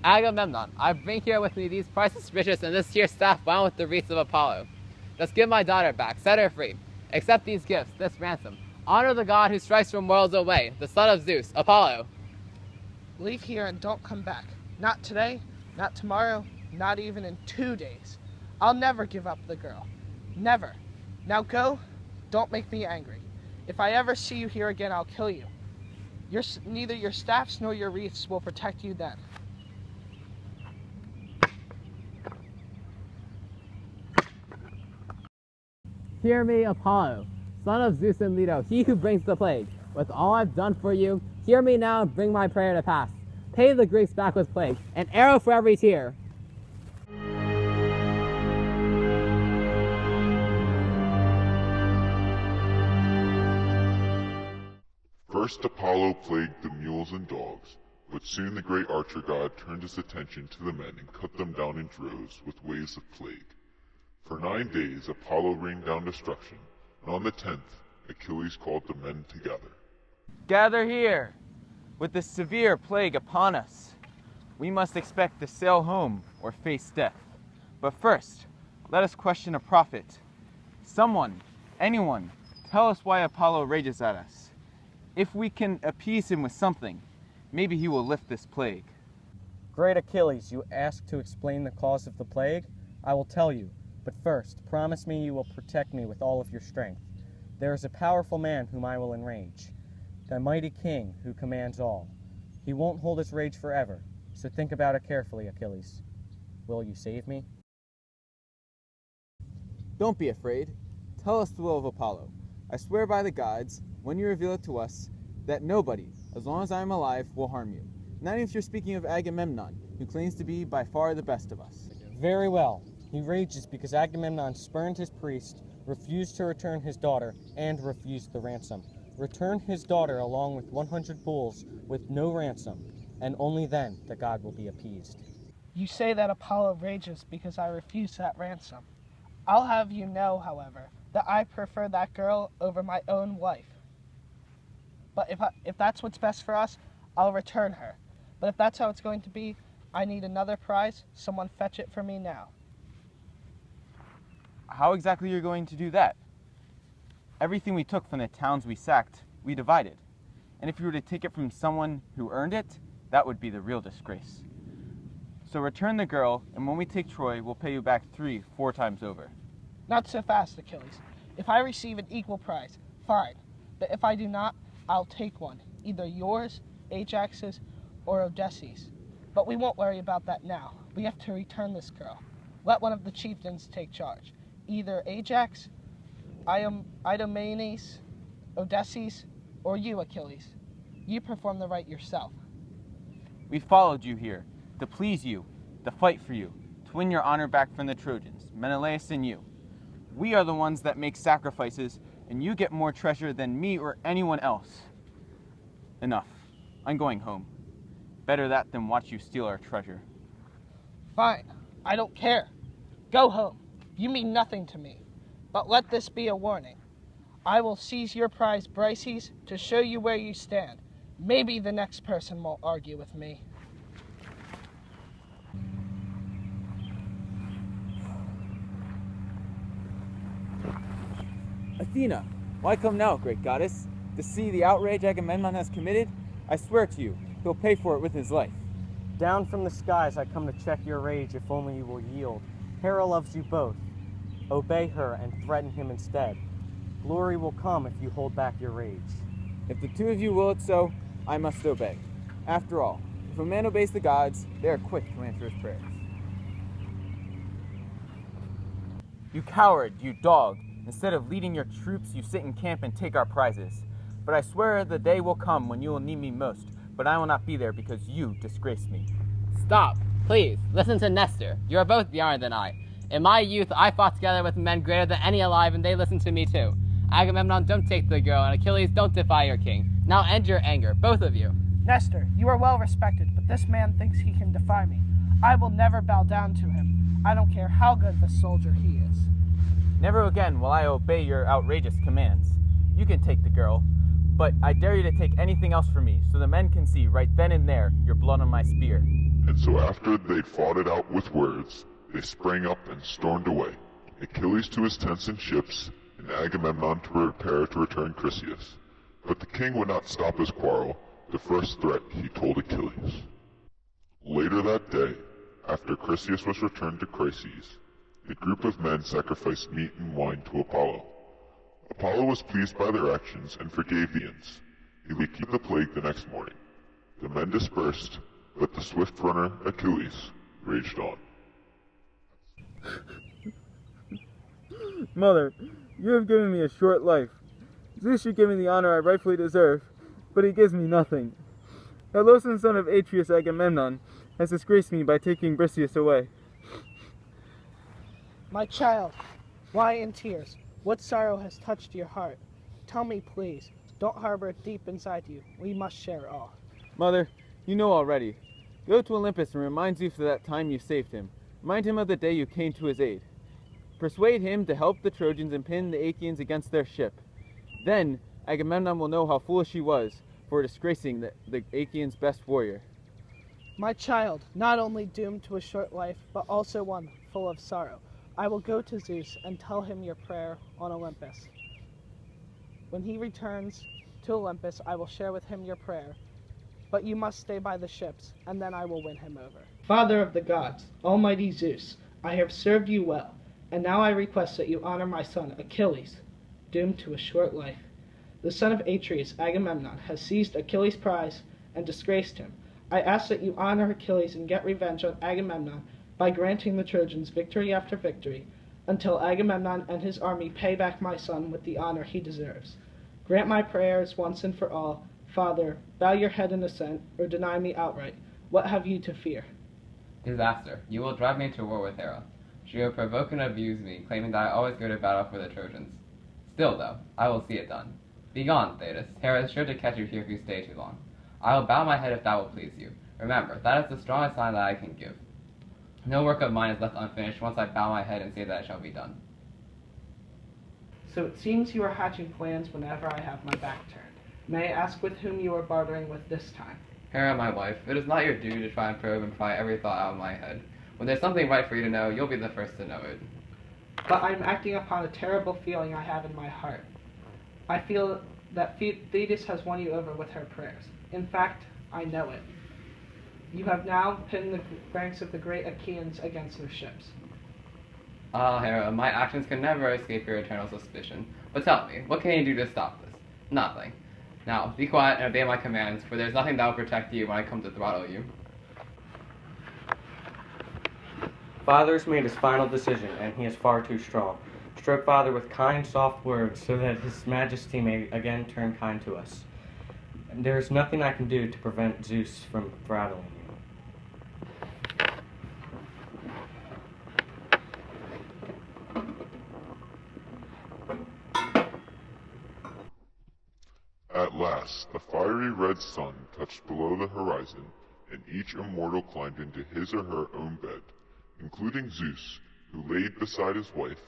Agamemnon, I bring here with me these priceless riches and this here staff bound with the wreaths of Apollo. Just give my daughter back, set her free. Accept these gifts, this ransom. Honor the god who strikes from worlds away, the son of Zeus, Apollo. Leave here and don't come back. Not today, not tomorrow, not even in 2 days. I'll never give up the girl. Never. Now go. Don't make me angry. If I ever see you here again, I'll kill you. Neither your staffs nor your wreaths will protect you then. Hear me, Apollo, son of Zeus and Leto, he who brings the plague. With all I've done for you, hear me now and bring my prayer to pass. Pay the Greeks back with plague, an arrow for every tear. First Apollo plagued the mules and dogs, but soon the great archer god turned his attention to the men and cut them down in droves with waves of plague. For 9 days Apollo rained down destruction, and on the 10th Achilles called the men together. Gather here! With this severe plague upon us, we must expect to sail home or face death. But first, let us question a prophet. Someone, anyone, tell us why Apollo rages at us. If we can appease him with something, maybe he will lift this plague. Great Achilles, you ask to explain the cause of the plague? I will tell you, but first, promise me you will protect me with all of your strength. There is a powerful man whom I will enrage, the mighty king who commands all. He won't hold his rage forever, so think about it carefully, Achilles. Will you save me? Don't be afraid. Tell us the will of Apollo. I swear by the gods, when you reveal it to us, that nobody, as long as I am alive, will harm you. Not even if you're speaking of Agamemnon, who claims to be by far the best of us. Very well. He rages because Agamemnon spurned his priest, refused to return his daughter, and refused the ransom. Return his daughter along with 100 bulls with no ransom, and only then the god will be appeased. You say that Apollo rages because I refuse that ransom. I'll have you know, however, that I prefer that girl over my own wife. But if that's what's best for us, I'll return her. But if that's how it's going to be, I need another prize. Someone fetch it for me now. How exactly are you going to do that? Everything we took from the towns we sacked, we divided. And if you were to take it from someone who earned it, that would be the real disgrace. So return the girl, and when we take Troy, we'll pay you back 3-4 times over. Not so fast, Achilles. If I receive an equal prize, fine. But if I do not, I'll take one. Either yours, Ajax's, or Odysseus. But we won't worry about that now. We have to return this girl. Let one of the chieftains take charge. Either Ajax, Idomeneus, Odysseus, or you, Achilles. You perform the rite yourself. We followed you here, to please you, to fight for you, to win your honor back from the Trojans, Menelaus and you. We are the ones that make sacrifices, and you get more treasure than me or anyone else. Enough. I'm going home. Better that than watch you steal our treasure. Fine. I don't care. Go home. You mean nothing to me. But let this be a warning. I will seize your prize, Briseis, to show you where you stand. Maybe the next person won't argue with me. Athena, why come now, great goddess? To see the outrage Agamemnon has committed? I swear to you, he'll pay for it with his life. Down from the skies I come to check your rage if only you will yield. Hera loves you both. Obey her and threaten him instead. Glory will come if you hold back your rage. If the two of you will it so, I must obey. After all, if a man obeys the gods, they are quick to answer his prayers. You coward, you dog! Instead of leading your troops, you sit in camp and take our prizes. But I swear the day will come when you will need me most, but I will not be there because you disgrace me. Stop, please, listen to Nestor. You are both younger than I. In my youth, I fought together with men greater than any alive, and they listened to me too. Agamemnon, don't take the girl, and Achilles, don't defy your king. Now end your anger, both of you. Nestor, you are well respected, but this man thinks he can defy me. I will never bow down to him. I don't care how good of a soldier he is. Never again will I obey your outrageous commands. You can take the girl, but I dare you to take anything else from me, so the men can see right then and there your blood on my spear. And so after they'd fought it out with words, they sprang up and stormed away, Achilles to his tents and ships, and Agamemnon to prepare to return Chryseis. But the king would not stop his quarrel. The first threat he told Achilles. Later that day, after Chryseis was returned to Chryses, a group of men sacrificed meat and wine to Apollo. Apollo was pleased by their actions and forgave the Achaeans. He would keep the plague the next morning. The men dispersed, but the swift runner Achilles raged on. Mother, you have given me a short life. Zeus should give me the honor I rightfully deserve, but he gives me nothing. The loathsome son of Atreus, Agamemnon, has disgraced me by taking Briseis away. My child, why in tears? What sorrow has touched your heart? Tell me, please. Don't harbor it deep inside you. We must share all. Mother, you know already. Go to Olympus and remind Zeus of that time you saved him. Remind him of the day you came to his aid. Persuade him to help the Trojans and pin the Achaeans against their ship. Then Agamemnon will know how foolish he was for disgracing the Achaeans' best warrior. My child, not only doomed to a short life, but also one full of sorrow. I will go to Zeus and tell him your prayer on Olympus. When he returns to Olympus, I will share with him your prayer, but you must stay by the ships, and then I will win him over. Father of the gods, almighty Zeus, I have served you well, and now I request that you honor my son Achilles, doomed to a short life. The son of Atreus, Agamemnon, has seized Achilles' prize and disgraced him. I ask that you honor Achilles and get revenge on Agamemnon by granting the Trojans victory after victory, until Agamemnon and his army pay back my son with the honor he deserves. Grant my prayers once and for all. Father, bow your head in assent, or deny me outright. What have you to fear? Disaster. You will drive me to war with Hera. She will provoke and abuse me, claiming that I always go to battle for the Trojans. Still, though, I will see it done. Begone, Thetis. Hera is sure to catch you here if you stay too long. I will bow my head if that will please you. Remember, that is the strongest sign that I can give. No work of mine is left unfinished once I bow my head and say that it shall be done. So it seems you are hatching plans whenever I have my back turned. May I ask with whom you are bartering with this time? Hera, my wife, it is not your duty to try and probe and pry every thought out of my head. When there's something right for you to know, you'll be the first to know it. But I'm acting upon a terrible feeling I have in my heart. I feel that Thetis has won you over with her prayers. In fact, I know it. You have now pinned the ranks of the great Achaeans against their ships. Ah, Hera, my actions can never escape your eternal suspicion. But tell me, what can you do to stop this? Nothing. Now, be quiet and obey my commands, for there's nothing that will protect you when I come to throttle you. Father has made his final decision, and he is far too strong. Stroke Father with kind, soft words, so that his majesty may again turn kind to us. And there is nothing I can do to prevent Zeus from throttling you. At last, the fiery red sun touched below the horizon, and each immortal climbed into his or her own bed, including Zeus, who laid beside his wife,